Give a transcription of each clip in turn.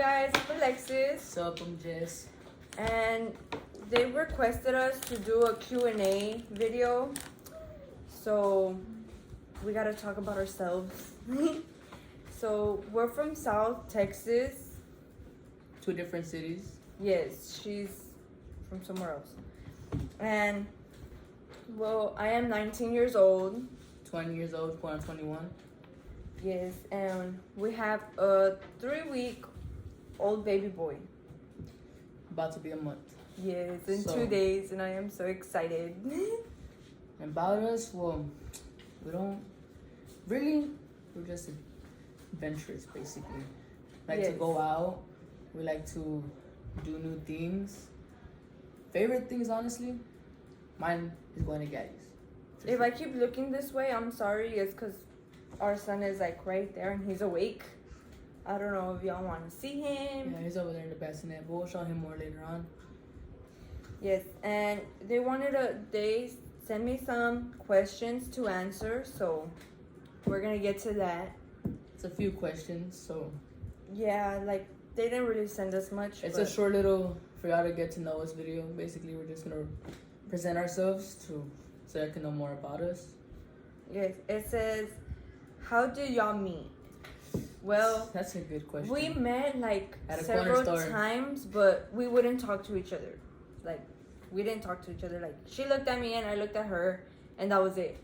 guys, I'm Alexis. What's up, I'm Jess. And they requested us to do a Q&A video. So we gotta talk about ourselves. So we're from South Texas. 2 different cities. Yes, she's from somewhere else. And well, I am 19 years old. 20 years old, going on 21. Yes, and we have a 3-week-old baby boy. About to be a month. Yes, in 2 days, and I am so excited. About us, well, we don't really, we're just adventurous, basically. Like to go out, we like to do new things. Favorite things, honestly, mine is going to Gaddy's. If I keep looking this way, I'm sorry. It's because our son is like right there and he's awake. I don't know if y'all want to see him. Yeah, he's over there in the bassinet, but we'll show him more later on. Yes, and they sent me some questions to answer, so we're gonna get to that. It's a few questions, so yeah, like they didn't really send us much. It's a short little for y'all to get to know us video. Basically, we're just gonna present ourselves so y'all can know more about us. Yes, it says, how did y'all meet? Well, that's a good question. We met like at a several times, but we wouldn't talk to each other. Like, we didn't talk to each other. Like, she looked at me and I looked at her, and that was it.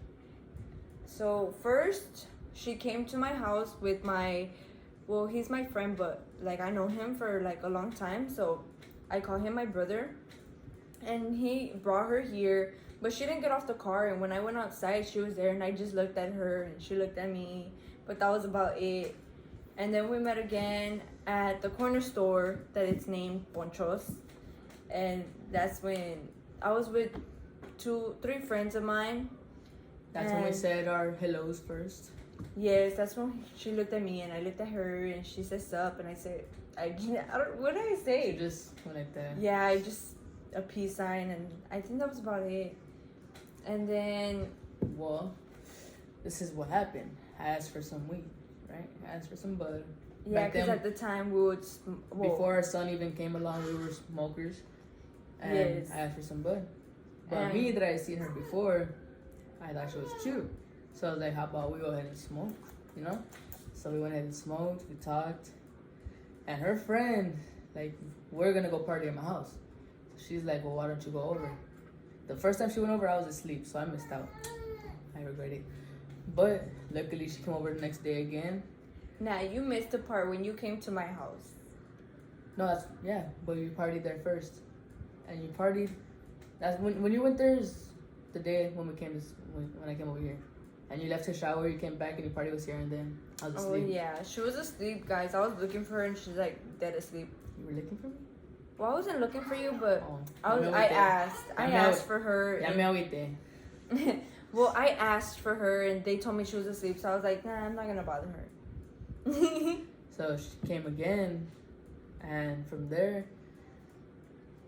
So first, she came to my house with he's my friend, but like I know him for like a long time, so I call him my brother. And he brought her here, but she didn't get off the car, and when I went outside, she was there, and I just looked at her, and she looked at me, but that was about it. And then we met again at the corner store that it's named Ponchos, and that's when I was with 3 friends of mine. That's when we said our hellos first. Yes, that's when she looked at me, and I looked at her, and she said sup, and I said, what did I say? She just went like that. Yeah, a peace sign, and I think that was about it. And then, well, this is what happened. I asked for some weed, right? I asked for some bud. Yeah, because at the time we would before our son even came along, we were smokers, and I asked for some bud. But me, that I seen her before, I thought she was cute, so I was like, how about we go ahead and smoke, you know? So we went ahead and smoked, we talked, and her friend, like, we're gonna go party at my house. She's like, well, why don't you go over? The first time she went over, I was asleep, so I missed out. I regret it. But luckily, she came over the next day again. Nah, you missed the part when you came to my house. No, but you partied there first. And you partied, that's when you went there is the day when I came over here. And you left to shower, you came back, and your party was here, and then I was asleep. Oh, yeah, she was asleep, guys. I was looking for her, and she's like dead asleep. You were looking for me? Well, I wasn't looking for you, but I asked for her. Ya me agüité. Well, I asked for her, and they told me she was asleep, so I was like, nah, I'm not gonna bother her. So she came again, and from there,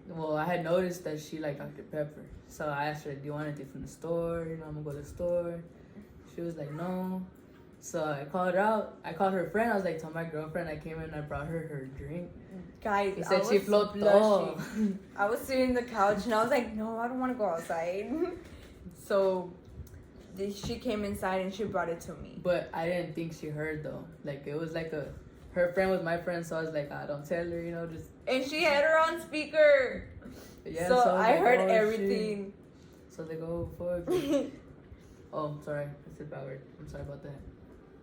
well, I had noticed that she liked Dr. Pepper, so I asked her, do you want anything from the store? You know, I'm gonna go to the store. She was like, no. So I called her out. I called her friend. I was like, tell my girlfriend I came in and I brought her drink. Guys, he said she flotó. I was sitting on the couch and I was like, no, I don't want to go outside. So she came inside and she brought it to me. But I didn't think she heard though. Like it was like her friend was my friend, so I was like, don't tell her, you know, just. And she had her on speaker. Yeah, so I heard everything. Shit. So they go fuck. Oh, sorry, I said bad word. I'm sorry about that.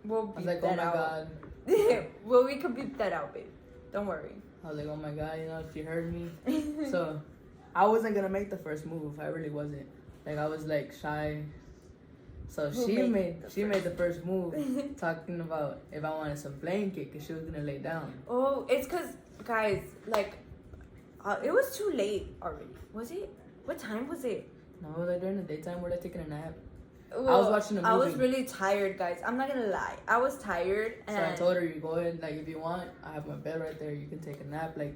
We'll beep that out. God. Well, we could beep that out, babe. Don't worry. I was like, oh my God, you know, she heard me. So I wasn't gonna make the first move. I really wasn't. Like I was like shy. So she made the first move, talking about if I wanted some blanket, cause she was gonna lay down. Oh, it's cause guys, like, it was too late already. Was it? What time was it? No, it was like during the daytime. We're like taking a nap. Well, I was watching a movie. I was really tired, guys. I'm not gonna lie. I was tired, and so I told her, you go ahead, like if you want, I have my bed right there. You can take a nap, like.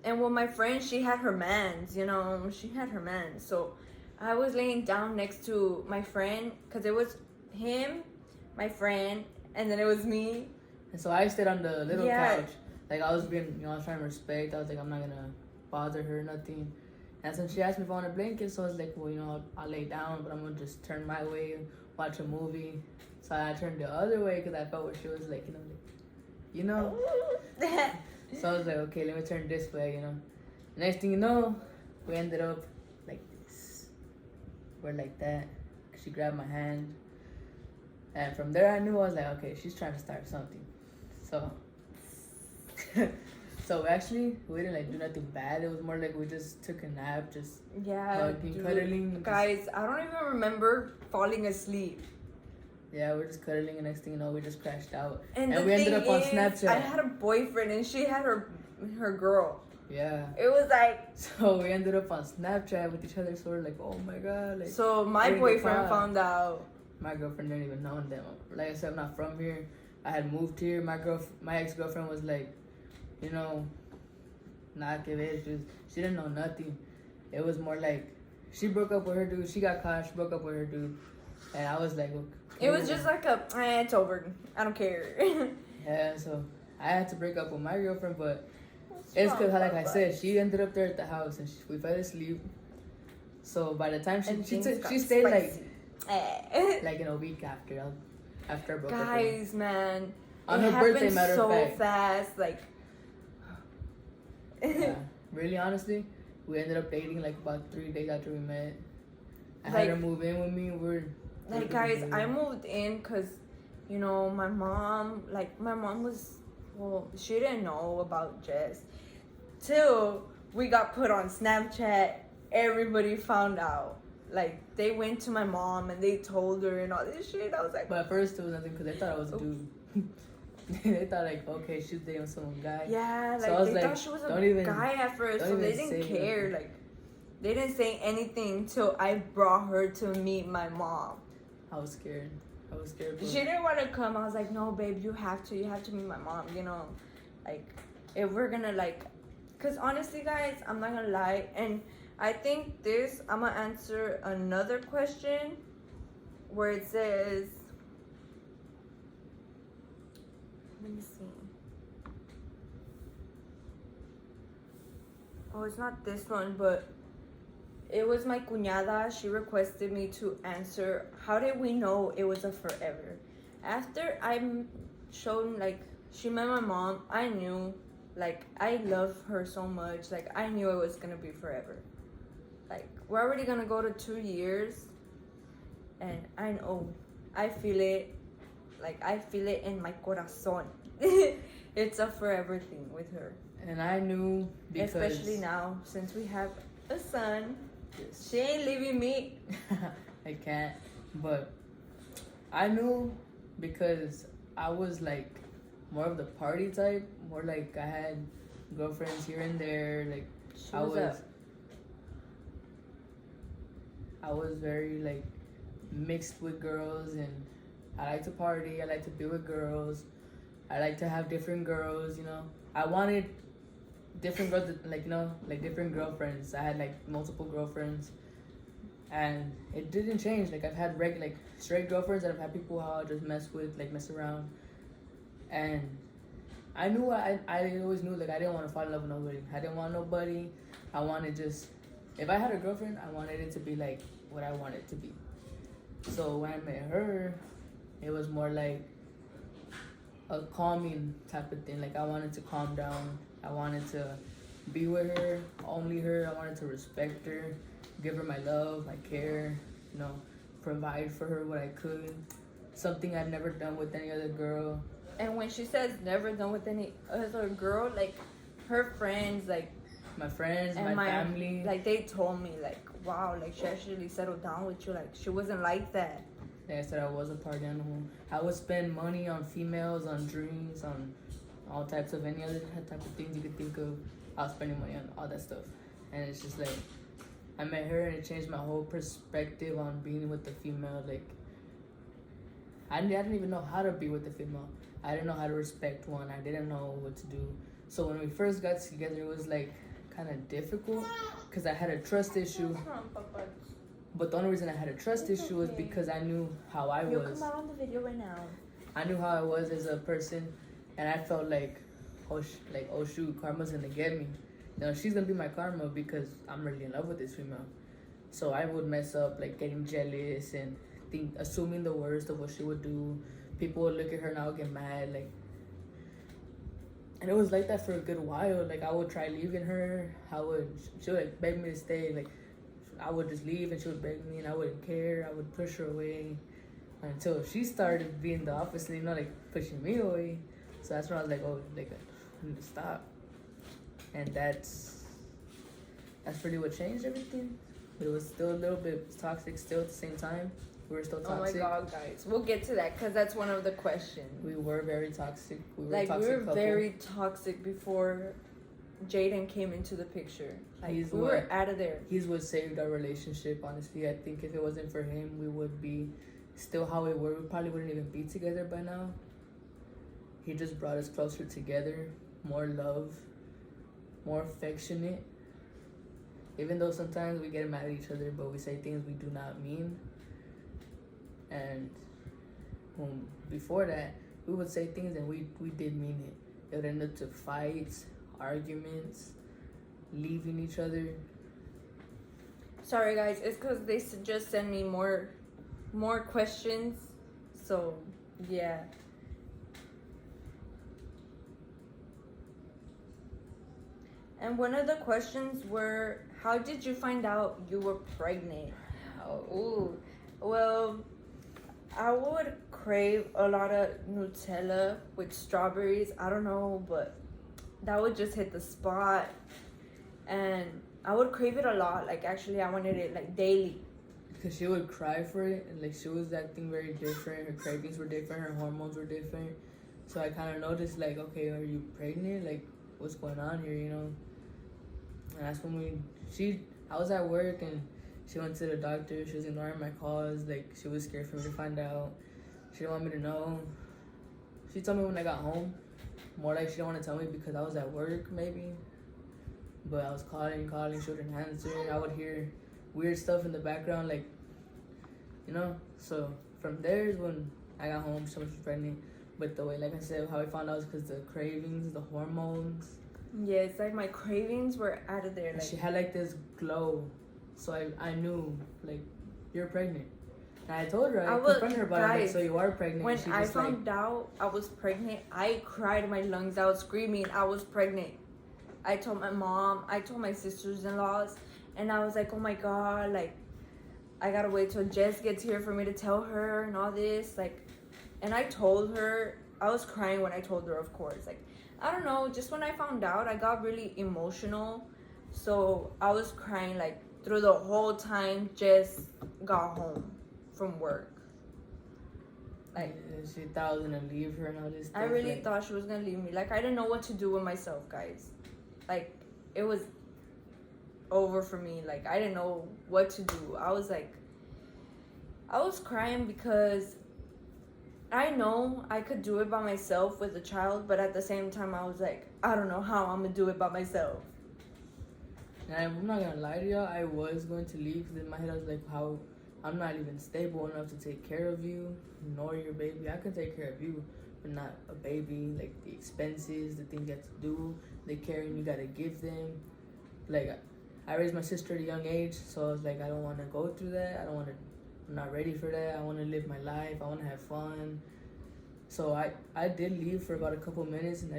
And well, my friend, she had her mans. You know, she had her mans. So I was laying down next to my friend, cause it was him, my friend, and then it was me. And so I stayed on the little couch. Like, I was being, I was trying to respect. I was like, I'm not gonna bother her, nothing. And so she asked me if I want a blanket, so I was like, well, I'll lay down, but I'm gonna just turn my way, watch a movie. So I turned the other way because I felt what she was like, So I was like, okay, let me turn this way, Next thing you know, we ended up like this. We're like that. She grabbed my hand. And from there I knew, I was like, okay, she's trying to start something. So, so actually, we didn't like do nothing bad. It was more like we just took a nap, just hugging, cuddling. Guys, I don't even remember falling asleep. Yeah, we're just cuddling, and next thing you know, we just crashed out. And we ended up on Snapchat. I had a boyfriend, and she had her girl. Yeah. It was like... So we ended up on Snapchat with each other, so we're like, oh my god. Like, so my boyfriend found out. My girlfriend didn't even know them. Like I said, I'm not from here. I had moved here. My ex-girlfriend was like, not que ver. She didn't know nothing. It was more like, she broke up with her dude. She got caught. She broke up with her dude. And I was like, okay. It was just like it's over. I don't care. Yeah, so I had to break up with my girlfriend, but it's because, like I said, she ended up there at the house and we fell asleep. So by the time she stayed like in a week after I broke up. Guys, man, on her birthday, matter so of fact. fast, like. Yeah, really, honestly, we ended up dating like about 3 days after we met. I had her move in with me. Like, guys, I moved in because, my mom was, she didn't know about Jess. Till we got put on Snapchat, everybody found out. Like, they went to my mom and they told her and all this shit. I was like... But at first it was nothing because they thought I was a dude. They thought like, okay, she's dating some guy. Yeah, like, so they thought she was a guy at first, so they didn't care. Anything. Like, they didn't say anything till I brought her to meet my mom. I was scared. She didn't want to come. I was like, no, babe, you have to meet my mom, Like, if we're gonna, like... Because honestly, guys, I'm not gonna lie. And I think I'm gonna answer another question where it says... Let me see. Oh, it's not this one, but it was my cuñada. She requested me to answer, how did we know it was a forever? After I'm shown, like, she met my mom, I knew, like, I love her so much. Like, I knew it was gonna be forever. Like, we're already gonna go to 2 years, and I know, I feel it. Like, I feel it in my corazón. It's a forever thing with her. And I knew because... Especially now, since we have a son. Yes. She ain't leaving me. I can't. But I knew because I was, like, more of the party type. More like I had girlfriends here and there. Like, I was very, like, mixed with girls, and I like to party. I like to be with girls. I like to have different girls, I wanted different girls, like different girlfriends. I had like multiple girlfriends, and it didn't change. Like, I've had straight girlfriends, and I've had people who I'll just mess around. And I knew, I always knew, like, I didn't want to fall in love with nobody. I didn't want nobody. I wanted if I had a girlfriend, I wanted it to be like what I wanted it to be. So when I met her, it was more like a calming type of thing. Like, I wanted to calm down. I wanted to be with her, only her. I wanted to respect her, give her my love, my care, provide for her what I could. Something I've never done with any other girl. And when she says never done with any other girl, like, her friends, like... My friends, my family. Like, they told me, like, wow, like, she actually settled down with you. Like, she wasn't like that. Like I said, I was a party animal. I would spend money on females, on drinks, on all types of any other type of things you could think of. I was spending money on all that stuff. And it's just like, I met her and it changed my whole perspective on being with the female. Like, I didn't even know how to be with the female. I didn't know how to respect one. I didn't know what to do. So when we first got together, it was like kind of difficult because I had a trust issue. But the only reason I had a trust issue was because I knew how I was. You'll come out on the video right now. I knew how I was as a person, and I felt like oh shoot, karma's gonna get me. You know, she's gonna be my karma because I'm really in love with this female. So I would mess up, like getting jealous and assuming the worst of what she would do. People would look at her and I would get mad, like. And it was like that for a good while. Like I would try leaving her. She would like beg me to stay. Like I would just leave and she would beg me and I wouldn't care. I would push her away until she started being the opposite, you know, like pushing me away. So that's when I was like, oh, like I need to stop. And that's really what changed everything. But it was still a little bit toxic still at the same time. We were still toxic. Oh my God, guys. We'll get to that because that's one of the questions. We were very toxic. We were very toxic before Jaden came into the picture. Like, we were out of there. He's what saved our relationship, honestly. I think if it wasn't for him, we would be still how we were. We probably wouldn't even be together by now. He just brought us closer together. More love. More affectionate. Even though sometimes we get mad at each other, but we say things we do not mean. And before that, we would say things and we did mean it. It would end up to fights, arguments, leaving each other. Sorry guys, it's because they just send me more questions. So yeah. And one of the questions were, how did you find out you were pregnant? Oh, well, I would crave a lot of Nutella with strawberries. I don't know, but that would just hit the spot. And I would crave it a lot. Like, actually, I wanted it, like, daily. Because she would cry for it, and, like, she was acting very different. Her cravings were different. Her hormones were different. So I kind of noticed, like, okay, are you pregnant? Like, what's going on here, you know? And that's when I was at work, and she went to the doctor. She was ignoring my calls. Like, she was scared for me to find out. She didn't want me to know. She told me when I got home. More like she didn't want to tell me because I was at work, maybe. But I was calling. She wouldn't answer. I would hear weird stuff in the background, like, you know? So from there is when I got home. She was pregnant. But the way, like I said, how I found out was because the cravings, the hormones. Yeah, it's like my cravings were out of there. Like, she had, like, this glow. So I knew, like, you're pregnant. And I told her, I confronted her about it, like, so you are pregnant. When I found out I was pregnant, I cried my lungs out screaming I was pregnant. I told my mom, I told my sisters-in-laws, and I was like, oh my God, like, I gotta wait till Jess gets here for me to tell her and all this. Like, and I told her, I was crying when I told her, of course. Like, I don't know, just when I found out, I got really emotional. So I was crying, like, through the whole time Jess got home from work. Like, she thought I was gonna leave her and all this stuff. I really thought she was gonna leave me. Like, I didn't know what to do with myself, guys. Like, it was over for me. Like, I didn't know what to do. I was crying because I know I could do it by myself with a child, but at the same time I was like, I don't know how I'm gonna do it by myself. And I'm not gonna lie to y'all, I was going to leave because in my head I was like, how I'm not even stable enough to take care of you, nor your baby. I can take care of you, but not a baby. Like, the expenses, the things you have to do, the caring you gotta give them. Like, I raised my sister at a young age, so I was like, I don't want to go through that. I'm not ready for that. I want to live my life. I want to have fun. So I did leave for about a couple minutes, and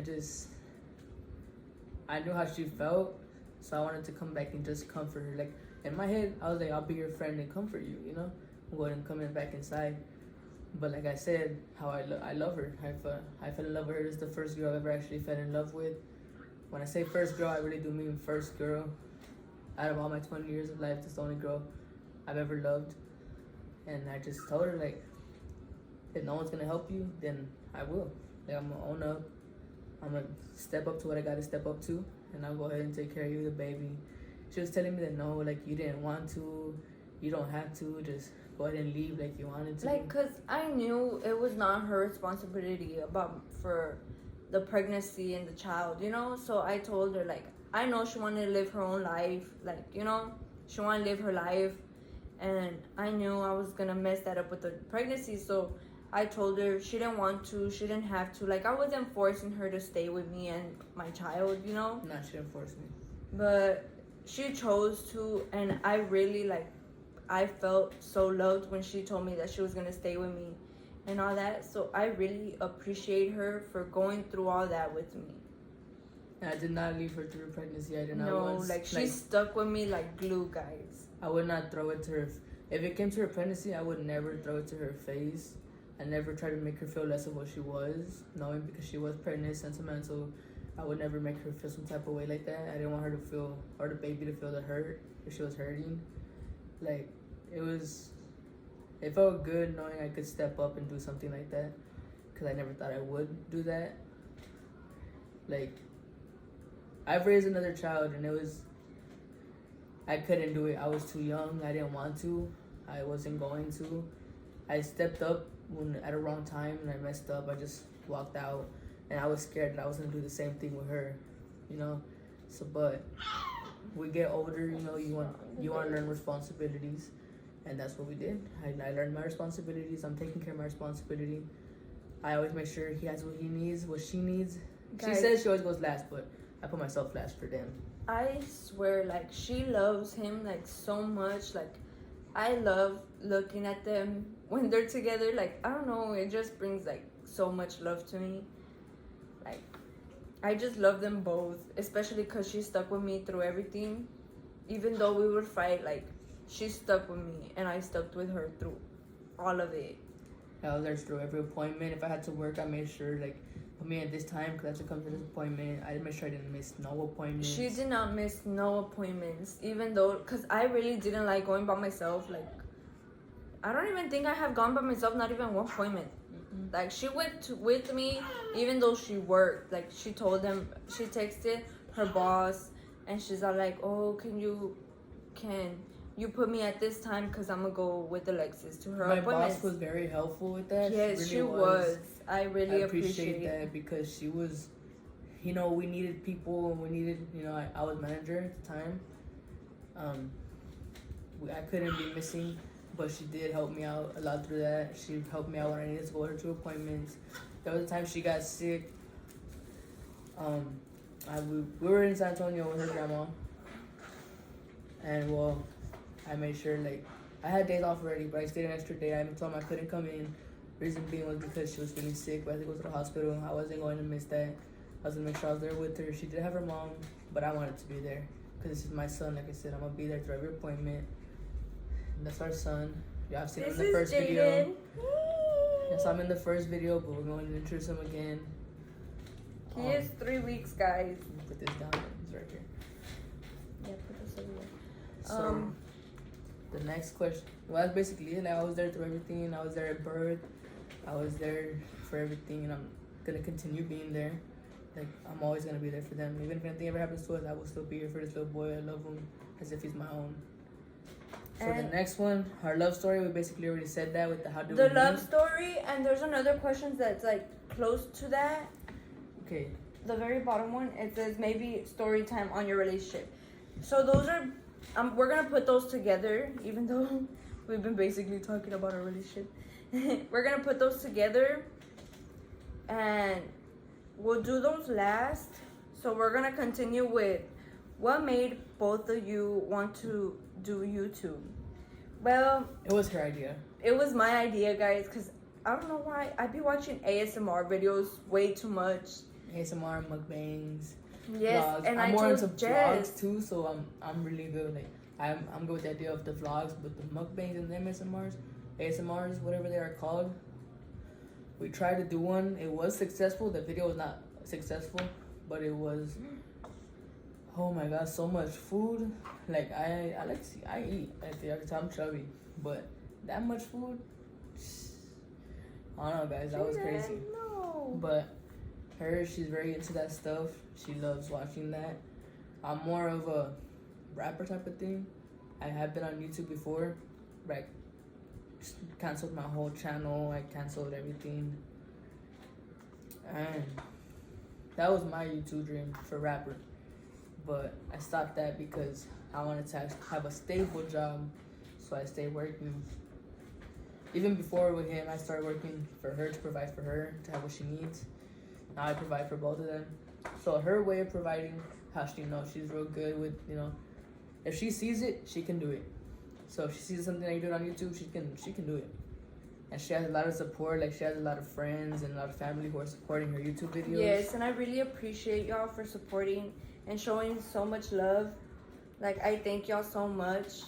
I knew how she felt, so I wanted to come back and just comfort her. Like, in my head, I was like, I'll be your friend and comfort you, you know? I'm going and coming back inside. But like I said, how I love her. I fell in love with her. This is the first girl I've ever actually fell in love with. When I say first girl, I really do mean first girl. Out of all my 20 years of life, this is the only girl I've ever loved. And I just told her, like, if no one's gonna help you, then I will. Like, I'm gonna own up. I'm gonna step up to what I gotta step up to, and I'll go ahead and take care of you, the baby. She was telling me that no, like, you didn't want to, you don't have to, just go ahead and leave like you wanted to. Like, cause I knew it was not her responsibility for the pregnancy and the child, you know? So I told her, like, I know she wanted to live her own life, like, you know, she wanted to live her life, and I knew I was gonna mess that up with the pregnancy, so I told her she didn't want to, she didn't have to. Like, I wasn't forcing her to stay with me and my child, you know? No, she didn't force me. But she chose to, and I really, like, I felt so loved when she told me that she was going to stay with me and all that. So I really appreciate her for going through all that with me. I did not leave her through pregnancy. I did not No, once. like, she stuck with me like glue, guys. I would not throw it to her. If it came to her pregnancy, I would never throw it to her face. I never try to make her feel less of what she was, knowing because she was pregnant, sentimental. I would never make her feel some type of way like that. I didn't want her to feel, or the baby to feel the hurt if she was hurting. Like, it felt good knowing I could step up and do something like that, because I never thought I would do that. Like, I've raised another child, and I couldn't do it. I was too young. I didn't want to. I wasn't going to. I stepped up at a wrong time, and I messed up. I just walked out, and I was scared that I was going to do the same thing with her, you know? So, but we get older, you know, you want to learn responsibilities, and that's what we did. I learned my responsibilities. I'm taking care of my responsibility. I always make sure he has what he needs, what she needs. Guys, she says she always goes last, but I put myself last for them. I swear, like, she loves him, like, so much. Like, I love looking at them when they're together. Like, I don't know, it just brings, like, so much love to me. Like, I just love them both, especially because she stuck with me through everything. Even though we would fight, like, she stuck with me, and I stuck with her through all of it. I was there through every appointment. If I had to work, I made sure, like, put me at this time because I had to come to this appointment. I made sure I didn't miss no appointments. She did not miss no appointments, even though, because I really didn't like going by myself. Like, I don't even think I have gone by myself, not even one appointment. Mm-mm. Like, she went with me, even though she worked. Like, she told them, she texted her boss, and she's all like, oh, can you put me at this time because I'm going to go with Alexis to her appointments. My boss was very helpful with that. Yes, she was. I really appreciate that because she was, you know, we needed people. We needed, you know, I was manager at the time. I couldn't be missing, but she did help me out a lot through that. She helped me out when I needed to go to her 2 appointments. There was a time she got sick. We were in San Antonio with her grandma. And, well, I made sure, like, I had days off already, but I stayed an extra day. I told her I couldn't come in. Reason being was because she was feeling sick. We had to go to the hospital. I wasn't going to miss that. I was going to make sure I was there with her. She did have her mom, but I wanted to be there because this is my son. Like I said, I'm going to be there through every appointment. And that's our son. Y'all have seen him in the first video. Yes, I'm in the first video, but we're going to introduce him again. He is 3 weeks, guys. Put this down. He's right here. Yeah, put this over here. So, the next question. Well, that's basically it. Like, I was there through everything. I was there at birth. I was there for everything, and I'm gonna continue being there. Like, I'm always gonna be there for them. Even if anything ever happens to us, I will still be here for this little boy. I love him as if he's my own. For the next one, our love story, we basically already said that with the how do we meet. The love story, and there's another question that's like close to that. Okay. The very bottom one, it says maybe story time on your relationship. So those are, we're gonna put those together, even though we've been basically talking about our relationship. We're gonna put those together, and we'll do those last. So we're gonna continue with what made both of you want to do YouTube. Well, it was her idea. It was my idea, guys, because I don't know why I be watching ASMR videos way too much. ASMR, mukbangs, yes, vlogs. And I'm I more told into Jess, vlogs too, so I'm really good. Like I'm good with the idea of the vlogs, but the mukbangs and the ASMRs, whatever they are called. We tried to do one. It was successful. The video was not successful, but it was. Oh my god, so much food. Like I eat. I'm chubby, but that much food. I don't know, guys. That was crazy. No. But she's very into that stuff. She loves watching that. I'm more of a rapper type of thing. I have been on YouTube before, but I canceled my whole channel. I canceled everything, and that was my YouTube dream for rapper. But I stopped that because I wanted to have a stable job, so I stayed working. even before with him, I started working for her to provide for her, to have what she needs. Now I provide for both of them. So her way of providing, how she knows she's real good with, if she sees it, she can do it. So if she sees something that you do on YouTube, she can do it. And she has a lot of support. Like, she has a lot of friends and a lot of family who are supporting her YouTube videos. Yes, and I really appreciate y'all for supporting and showing so much love. Like, I thank y'all so much.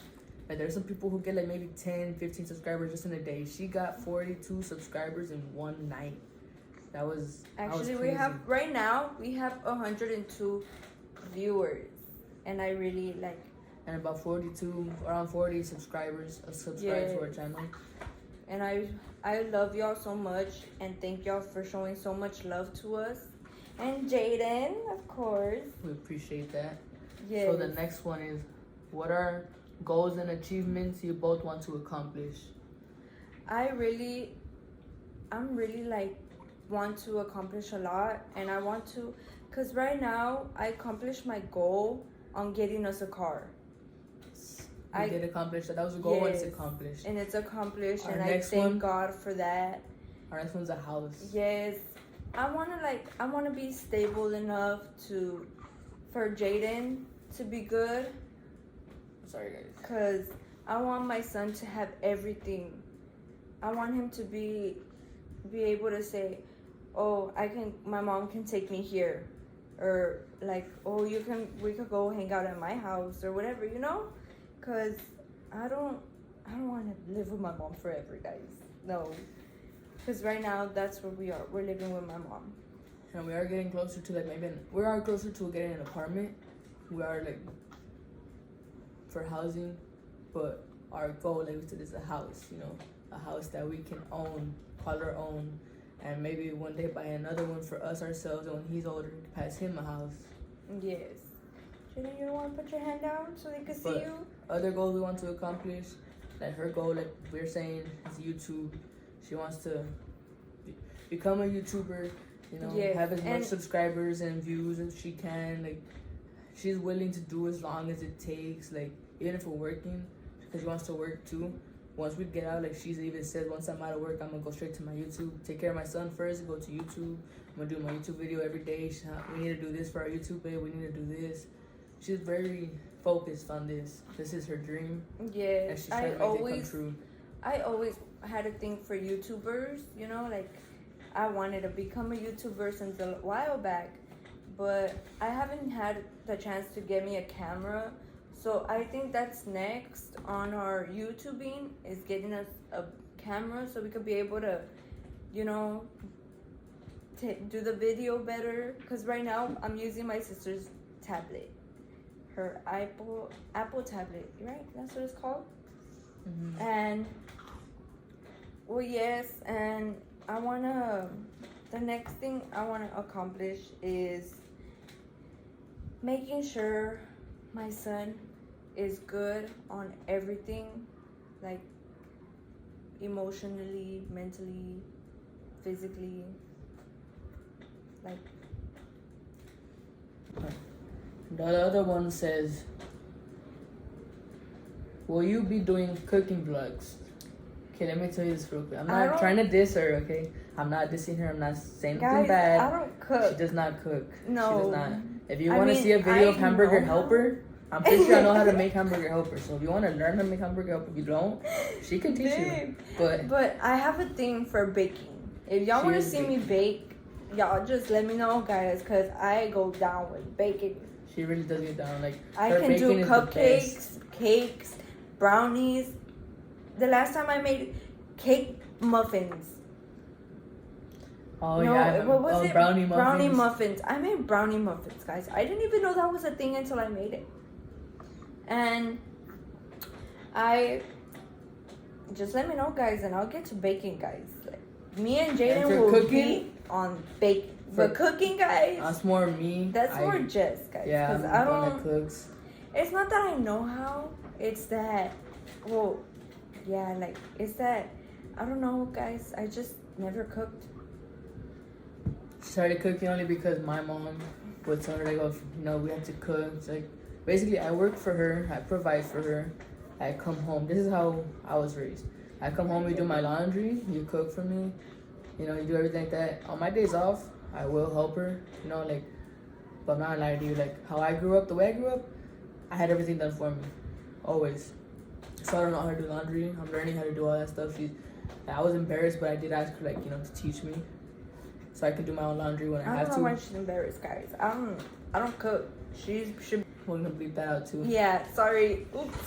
Like, there's some people who get like maybe 10, 15 subscribers just in a day. She got 42 subscribers in one night. That was Actually, crazy. right now we have 102 viewers, and I really like. And about around 40 subscribers subscribe to our channel. And I love y'all so much, and thank y'all for showing so much love to us. And Jaden, of course. We appreciate that. Yes. So the next one is, what are goals and achievements you both want to accomplish? I'm really like want to accomplish a lot, and I want to, because right now I accomplished my goal on getting us a car. I did accomplish that. That was a goal. Yes, and it's accomplished. And it's accomplished, Our and I next thank one, God for that. Our next one's a house. Yes, I wanna be stable enough for Jaden to be good. Sorry, guys. Cause I want my son to have everything. I want him to be able to say, "Oh, my mom can take me here," or like, "Oh, we could go hang out at my house," or whatever, Cause I don't want to live with my mom forever, guys. No. Cause right now that's where we are. We're living with my mom. And we are getting closer to we are closer to getting an apartment. We are for housing, but our goal, like we said, is a house. A house that we can own, call our own, and maybe one day buy another one for us ourselves. And when he's older, pass him a house. Yes. Jaden, you don't want to put your hand down so they can see you? Other goals we want to accomplish, like her goal, like we're saying, is YouTube. She wants to become a YouTuber, have as much subscribers and views as she can. Like, she's willing to do as long as it takes, like, even if we're working, because she wants to work too. Once we get out, like she's even said, once I'm out of work, I'm gonna go straight to my YouTube, take care of my son first, go to YouTube. I'm gonna do my YouTube video every day. We need to do this for our YouTube, babe. We need to do this. She's very focused on this. This is her dream. Yes, and she's trying to make it come true. I always had a thing for YouTubers, like I wanted to become a YouTuber since a while back, but I haven't had the chance to get me a camera. So I think that's next on our YouTubing, is getting us a camera so we could be able to, do the video better. Because right now I'm using my sister's tablet, her Apple tablet, right? That's what it's called. Mm-hmm. And yes, and the next thing I wanna accomplish is making sure my son is good on everything, like emotionally, mentally, physically, like. The other one says, will you be doing cooking vlogs? Okay, let me tell you this real quick. I'm not trying to diss her, okay? I'm not dissing her. I'm not saying anything bad. I don't cook. She does not cook. No. She does not. If you want to see a video of Hamburger Helper, I'm pretty sure I know how to make Hamburger Helper. So if you want to learn how to make Hamburger Helper, if you don't, she can teach you. But I have a thing for baking. If y'all want to see me bake, y'all just let me know, guys, because I go down with baking. She really does get down. Like, I can do cupcakes, cakes, brownies. The last time I made cake muffins. Oh, no, yeah. What was it? Brownie muffins. Brownie muffins. I made brownie muffins, guys. I didn't even know that was a thing until I made it. And just let me know, guys, and I'll get to baking, guys. Like, me and Jaden will be on baking. For cooking, guys, that's more me. That's more Jess, guys. Yeah, I'm the one that cooks. It's not that I know how. It's that, it's that, I don't know, guys. I just never cooked. She started cooking only because my mom would tell her, we have to cook. It's like, basically, I work for her. I provide for her. I come home. This is how I was raised. I come home, you do my laundry, you cook for me, you know, you do everything like that. On my days off, I will help her, you know, like, but I'm not lying to you, like, how I grew up, the way I grew up, I had everything done for me, always. So I don't know how to do laundry. I'm learning how to do all that stuff. I was embarrassed, but I did ask her, like, you know, to teach me, so I could do my own laundry when I have to. I don't know why she's embarrassed, guys. I don't cook. She should. We're gonna bleep that out too. Yeah, sorry. Oops.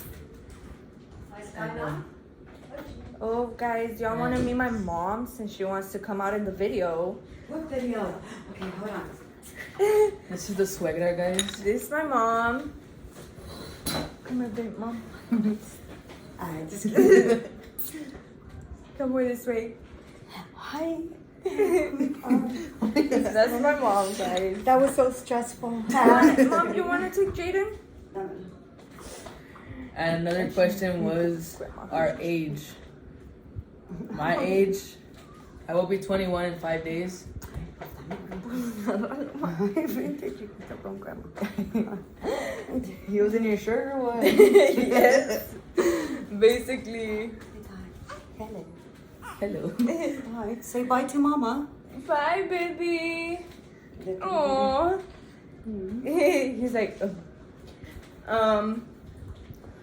Oh, guys, y'all want to meet my mom since she wants to come out in the video. What video? Okay, hold on. This is the suegra, guys. This is my mom. Come here, big mom. Just kidding. Come over this way. Hi. That's my mom, guys. That was so stressful. Mom, you want to take Jaden? And another question was our age. My age, I will be 21 in 5 days. He was in your shirt or what? Yes. Basically. Hello. Hello. Hi. Say bye to Mama. Bye, baby. Aww. He's like,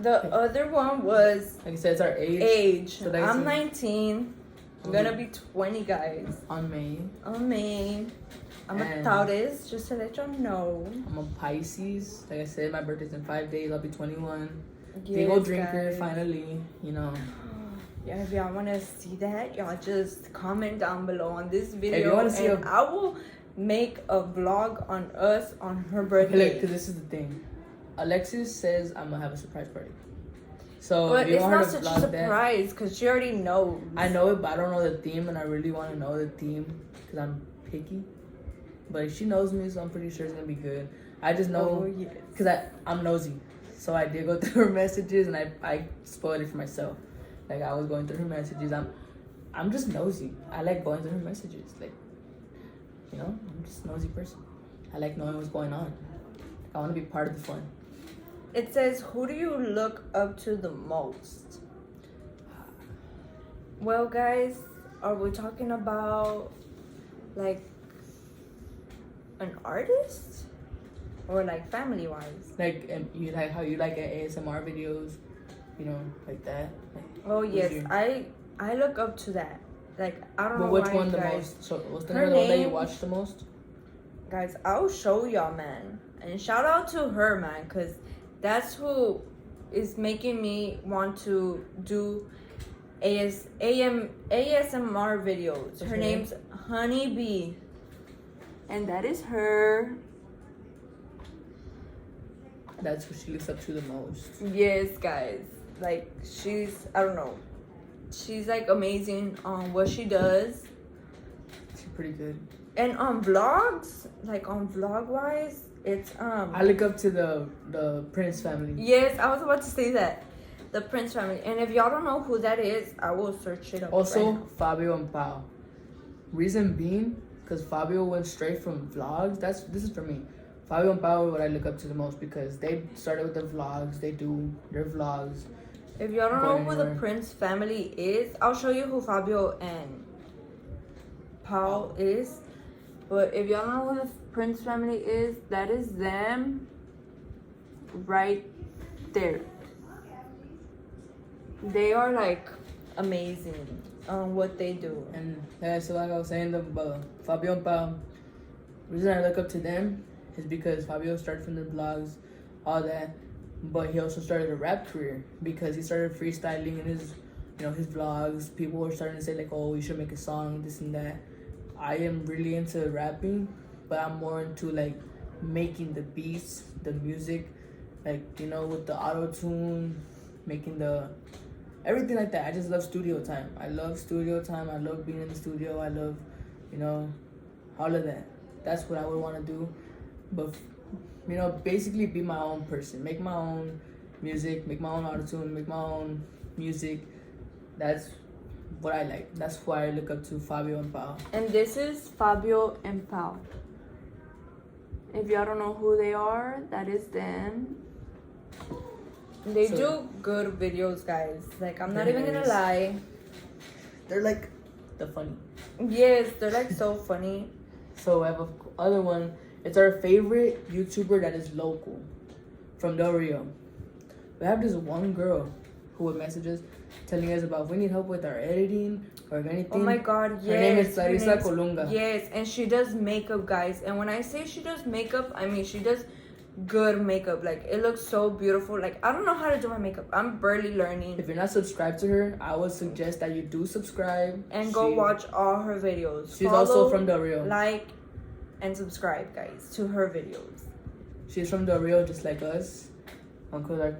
the other one was Like I said, it's our age. So I'm 19. I'm gonna be 20, guys. On May. On May. I'm a And Taurus, just to let y'all know. I'm a Pisces. Like I said, my birthday's in 5 days. I'll be 21. Yes, Big old drinker, guys. finally. You know. Yeah, if y'all want to see that, y'all just comment down below on this video. If you want to see and I will make a vlog on us on her birthday. Okay, look, because this is the thing. Alexis says I'm going to have a surprise party. So But if you it's want her not to such a vlog that, surprise because she already knows. I know it, but I don't know the theme, and I really want to know the theme because I'm picky. But she knows me, so I'm pretty sure it's going to be good. I just know because I'm nosy. So I did go through her messages, and I spoiled it for myself. Like, I was going through her messages. I'm just nosy. I like going through her messages. Like, you know, I'm just a nosy person. I like knowing what's going on. I want to be part of the fun. It says, who do you look up to the most? Well, guys, are we talking about, like, an artist? Or, like, family-wise? Like, you like how you like ASMR videos, you know, like that. Like, Oh, yes. I look up to that. Like, I don't know which why, one the guys. most? So, what's the Her name of the one that you name- watch the most? Guys, I'll show y'all, man. And shout out to her, man, because that's who is making me want to do ASMR videos. What's Her her name? name's Honeybee. And that is her. That's who she looks up to the most. Yes, guys. Like, she's, I don't know. She's, like, amazing on what she does. She's pretty good. And on vlogs, like, on vlog-wise, it's, I look up to the Prince family. Yes, I was about to say that. The Prince family. And if y'all don't know who that is, I will search it up. Also, right now. Fabio and Pao. Reason being, because Fabio went straight from vlogs. This is for me. Fabio and Pao are what I look up to the most because they started with the vlogs. They do their vlogs. If y'all don't know who the anywhere. Prince family is, I'll show you who Fabio and Paul is. But if y'all don't know who the Prince family is, that is them right there. They are like amazing on what they do. And yeah, so like I was saying, the Fabio and Pao. The reason I look up to them is because Fabio started from the vlogs, all that, but he also started a rap career because he started freestyling in his, you know, his vlogs. People were starting to say like, oh, you should make a song, this and that. I am really into rapping, but I'm more into like making the beats, the music, like, you know, with the auto-tune, making the everything like that. I just love studio time. I love studio time. I love being in the studio. I love, you know, all of that. That's what I would want to do. But, you know, basically be my own person. Make my own music, make my own auto-tune, make my own music. That's what I like. That's why I look up to Fabio and Pao. And this is Fabio and Pao. If y'all don't know who they are, that is them. They do good videos, guys. Like, I'm not even gonna lie. they're like the funny. Yes, they're like so funny. So I have a other one. It's our favorite YouTuber that is local from Del Rio. We have this one girl who would message us telling us about if we need help with our editing or if anything. Oh my god, yes. Her name is Clarissa Colunga. Yes, and she does makeup, guys. And when I say she does makeup, I mean she does good makeup. Like, it looks so beautiful. Like, I don't know how to do my makeup. I'm barely learning. If you're not subscribed to her, I would suggest that you do subscribe. And go watch all her videos. She's Follow, also from Del Rio. Like, and subscribe, guys, to her videos. She's from Del Rio, just like us. Because our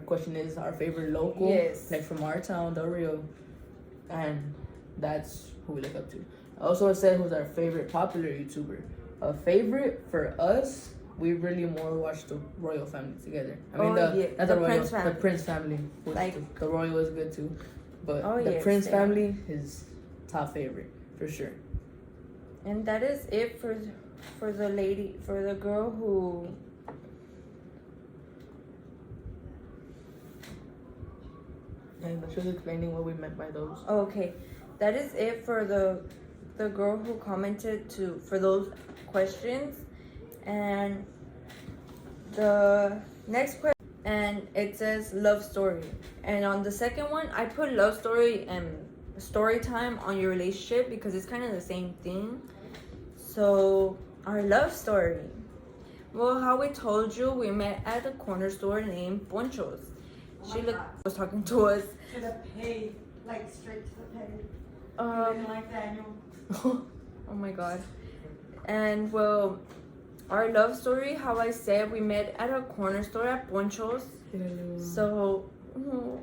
question is our favorite local. Yes. Like from our town, Del Rio. And that's who we look up to. I also said who's our favorite popular YouTuber. A favorite for us, we really more watch the Royal family together. I mean, not the Royal, Prince family. The Prince family. Like, the Royal was good too. But the Prince family is top favorite, for sure. And that is it for the girl who... And she was explaining what we meant by those. Okay, that is it for the girl who commented for those questions. And the next question, and it says love story. And on the second one, I put love story and story time on your relationship because it's kind of the same thing. So our love story. Well, how we told you, we met at a corner store named Poncho's. She was talking to us. To the pay, like straight to the pay. Like Daniel. Oh my god. And well, our love story, how I said, we met at a corner store at Poncho's. So,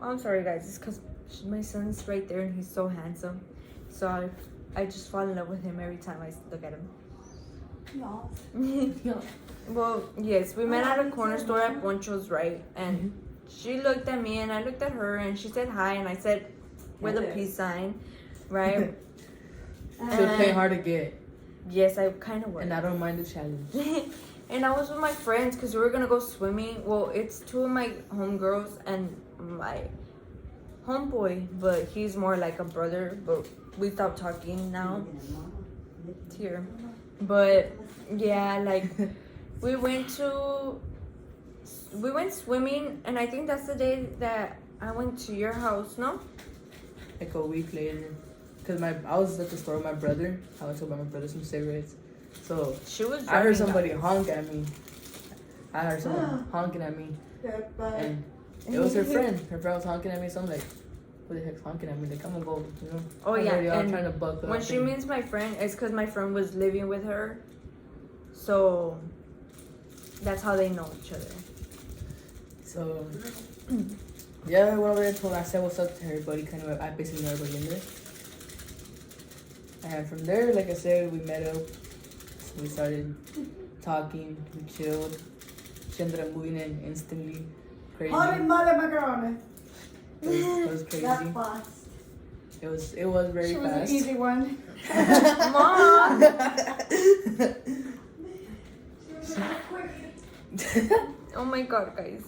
I'm sorry guys, it's because my son's right there and he's so handsome. So I just fall in love with him every time I look at him. Yeah. Well, yes, we met at a corner store at Poncho's, right? And she looked at me and I looked at her and she said hi and I said with a peace sign, right? She was playing hard to get. Yes, I kind of was. And I don't mind the challenge. And I was with my friends because we were gonna go swimming. Well, it's two of my homegirls and my homeboy, but he's more like a brother. But we stopped talking now. It's here. But yeah, like we went swimming, and I think that's the day that I went to your house. No? Like a week later. Because I was at the store with my brother. I went to buy my brother some cigarettes. So I heard somebody honk at me. I heard someone honking at me. And it was her friend. Her friend was honking at me. So I'm like, who the heck's honking at me? Like, I'm gonna go, you know. Oh, yeah. I'm trying to buck up. When she means my friend, it's because my friend was living with her. So that's how they know each other. So, yeah, I went over there and I said what's up to everybody. Kind of, I basically know everybody in there. And from there, like I said, we met up. So we started talking. We chilled. She ended up moving in instantly. Crazy. It was crazy. That fast. It was very She was fast. an easy one. Mom! Oh my god, guys.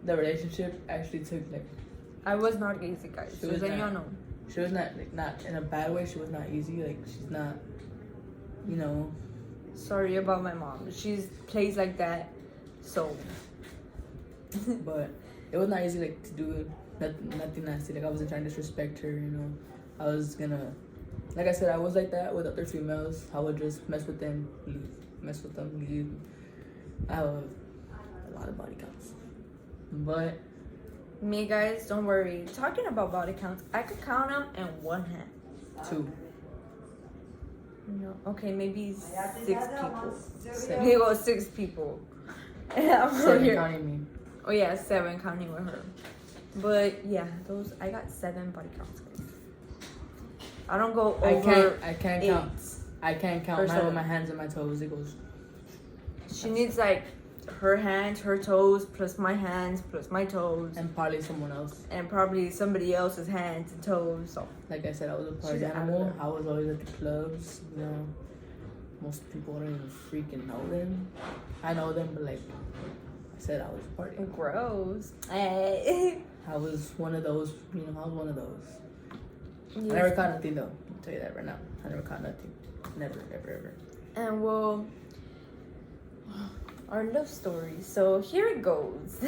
The relationship actually took like. I was not easy, guys. So then y'all know. She was not in a bad way. She was not easy. Like, she's not, you know. Sorry about my mom. She's plays like that. So. But it was not easy, like, to do nothing nasty. Like, I wasn't trying to disrespect her, you know. I was gonna, like I said, I was like that with other females. I would just mess with them, leave. Mess with them, leave. I have a lot of body counts. But me, guys, don't worry. Talking about body counts, I could count them in one hand. 2. No, okay, maybe 6 people. 7. Here goes 6 people. I'm 7 here. counting me. Oh yeah, 7 counting with her. But yeah, I got 7 body counts, guys. I don't go over. I can't 8. count. I can't count mine with my hands and my toes. It goes. She needs like her hands, her toes, plus my hands, plus my toes. And probably someone else. And probably somebody else's hands and toes. So. Like I said, I was a party animal. I was always at the clubs, you know. Most people don't even freaking know them. I know them, but like I said, I was a party animal. Gross. Hey. I was one of those, you know, I was one of those. I never caught nothing though. I'll tell you that right now. I never caught nothing. Never, ever, ever. And well, our love story. So here it goes.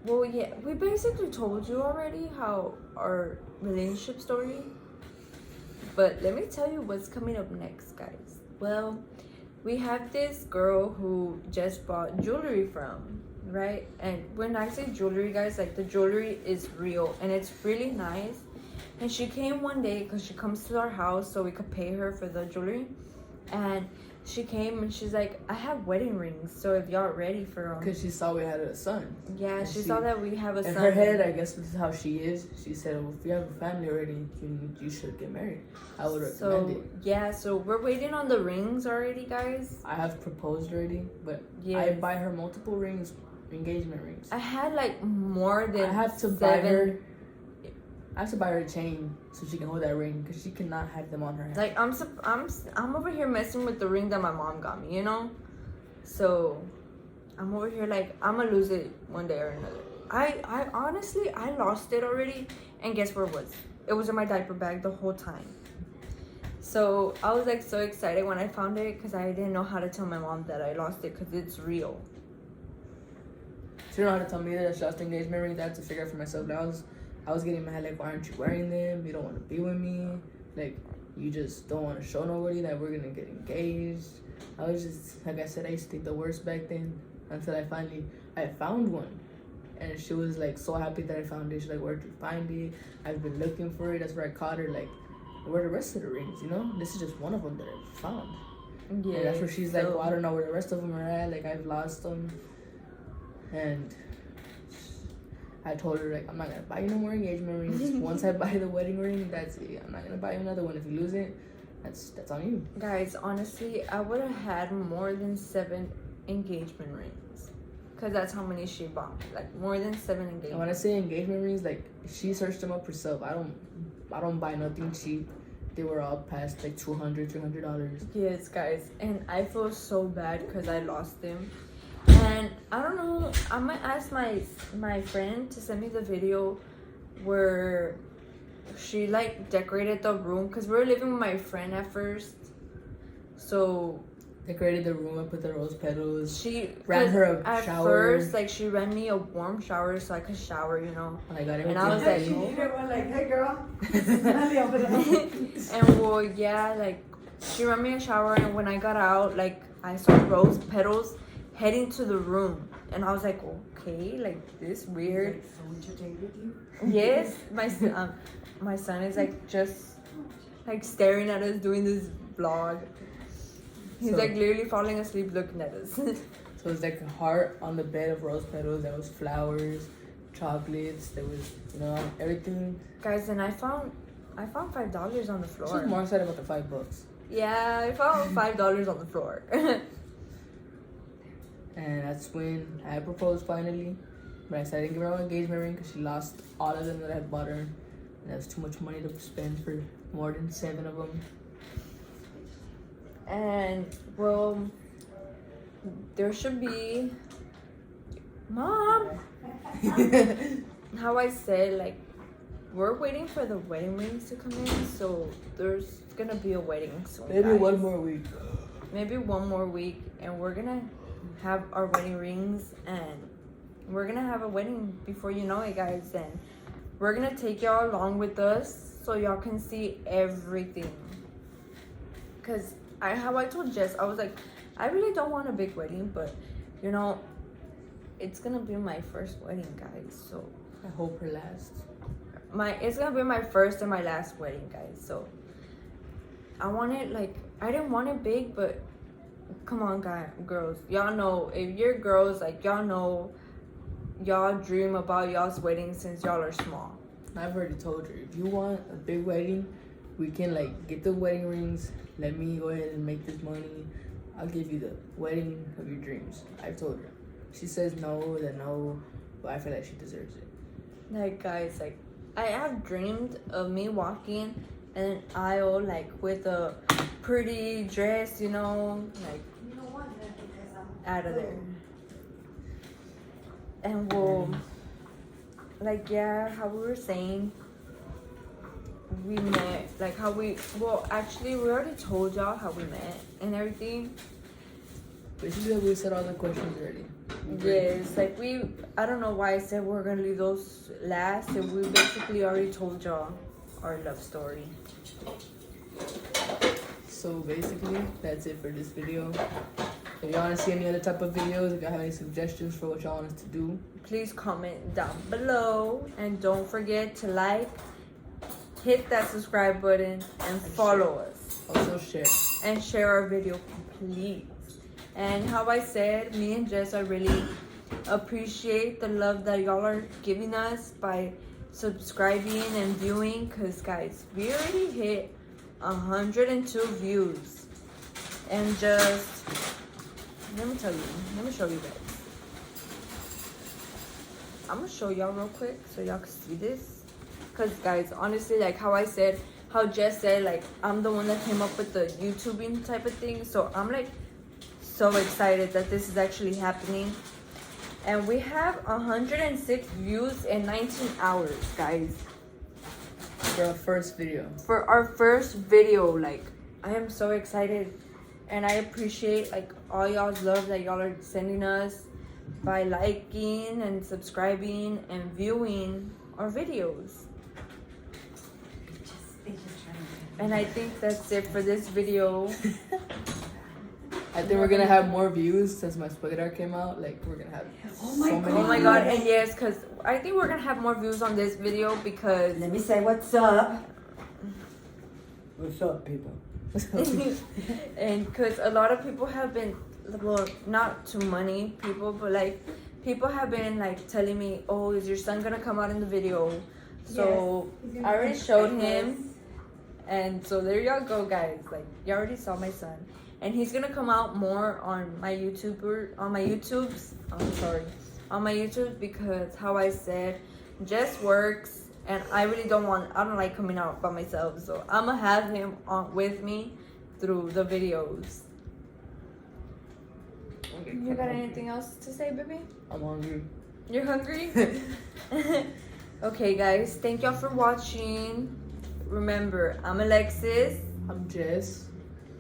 Well, yeah, we basically told you already how our relationship story. But let me tell you what's coming up next, guys. Well, we have this girl who just bought jewelry from, right? And when I say jewelry, guys, like the jewelry is real and it's really nice. And she came one day because she comes to our house so we could pay her for the jewelry. And she came and she's like, I have wedding rings, so if y'all ready for them. Because she saw we had a son. Yeah, she saw that we have a son. In her head, I guess this is how she is. She said, well, if you have a family already, you should get married. I would recommend it. Yeah, so we're waiting on the rings already, guys. I have proposed already, but yes. I buy her multiple rings, engagement rings. I had like more than I have to buy her a chain so she can hold that ring because she cannot have them on her hand. Like I'm over here messing with the ring that my mom got me, you know. So I'm over here like I'm gonna lose it one day or another. I honestly I lost it already, and guess where it was? It was in my diaper bag the whole time. So I was like so excited when I found it because I didn't know how to tell my mom that I lost it because it's real. She didn't know how to tell me that she lost the engagement ring. I had to figure out for myself. I was getting mad, like, why aren't you wearing them? You don't want to be with me. Like, you just don't want to show nobody that we're going to get engaged. I was just, like I said, I used to think the worst back then until I found one. And she was, like, so happy that I found it. She's like, where'd you find it? I've been looking for it. That's where I caught her. Like, where are the rest of the rings, you know? This is just one of them that I found. Yeah. And that's where she's like, well, I don't know where the rest of them are at. Like, I've lost them. And I told her, like, I'm not going to buy you no more engagement rings. Once I buy the wedding ring, that's it. I'm not going to buy you another one. If you lose it, that's on you. Guys, honestly, I would have had more than 7 engagement rings. Because that's how many she bought. Like, more than 7 engagement. And when I say engagement rings, like, she searched them up herself. I don't buy nothing cheap. They were all past, like, $200. Yes, guys. And I feel so bad because I lost them. And I don't know, I might ask my friend to send me the video where she like decorated the room because we were living with my friend at first. So decorated the room, I put the rose petals. She ran her a at shower. First, like she ran me a warm shower so I could shower, you know. And I got and I was like, she needed one like, hey girl. And well, yeah, like she ran me a shower, and when I got out, like I saw rose petals heading to the room, and I was like, okay, like this weird. Someone to date with you? Yes, my son is like just like staring at us doing this vlog. He's like literally falling asleep looking at us. So it's like a heart on the bed of rose petals. There was flowers, chocolates. There was, you know, everything. Guys, and I found $5 on the floor. She was more excited about the $5. Yeah, I found $5 on the floor. And that's when I proposed finally. But I said I didn't give her an engagement ring because she lost all of them that I had bought her. And that was too much money to spend for more than 7 of them. And, well, there should be... Mom! How I said, like, we're waiting for the wedding rings to come in. So there's gonna be a wedding soon, Maybe guys. one more week. Maybe one more week. And we're gonna have our wedding rings, and we're gonna have a wedding before you know it, guys. And we're gonna take y'all along with us so y'all can see everything. Because how I told Jess, I was like, I really don't want a big wedding, but you know, it's gonna be my first wedding, guys. So I hope her last. It's gonna be my first and my last wedding, guys. So I want it like, I didn't want it big, but come on, girls, y'all know, if you're girls, like, y'all know, y'all dream about y'all's wedding since y'all are small. I've already told her, if you want a big wedding, we can like get the wedding rings. Let me go ahead and make this money. I'll give you the wedding of your dreams. I've told her. She says no, then no, but I feel like she deserves it. Like, guys, like, I have dreamed of me walking in an aisle, like, with a pretty dress, you know, like, You don't want that because I'm out of there. And well, like, yeah, how we were saying, we met, like how we, well, actually, we already told y'all how we met and everything. Basically, we said all the questions already. Yes, like I don't know why I said we're gonna leave those last, and we basically already told y'all our love story. So basically, that's it for this video. If y'all want to see any other type of videos, if y'all have any suggestions for what y'all want us to do, please comment down below, and don't forget to like, hit that subscribe button, and follow us. Also share. And share our video, please. And how I said, me and Jess, I really appreciate the love that y'all are giving us by subscribing and viewing. Because guys, we already hit 102 views. And just, let me show you guys. I'm gonna show y'all real quick so y'all can see this. Because guys, honestly, like how I said, how Jess said, like I'm the one that came up with the YouTubing type of thing. So I'm like so excited that this is actually happening. And we have 106 views in 19 hours, guys. For our first video. For our first video, like I am so excited. And I appreciate like all y'all's love that y'all are sending us by liking and subscribing and viewing our videos. And I think that's it for this video. I think we're gonna have more views since my spoiler came out. Like we're gonna have Oh my God. Oh my god, and yes, because I think we're gonna have more views on this video because Let me say what's up. What's up, people? and because a lot of people have been, well, not too many people, but like people have been like telling me, oh, is your son gonna come out in the video? So Yes, I already showed him, and so there y'all go, guys. Like you already saw my son, and he's gonna come out more on my YouTubes. I'm sorry, on my YouTube, because how I said, Jess works. And I really don't like coming out by myself. So I'm going to have him on with me through the videos. You got anything else to say, baby? I'm hungry. You're hungry? Okay, guys. Thank y'all for watching. Remember, I'm Alexis. I'm Jess.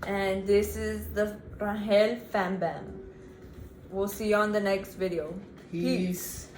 And this is the Rangel Fan Bam. We'll see you on the next video. Peace.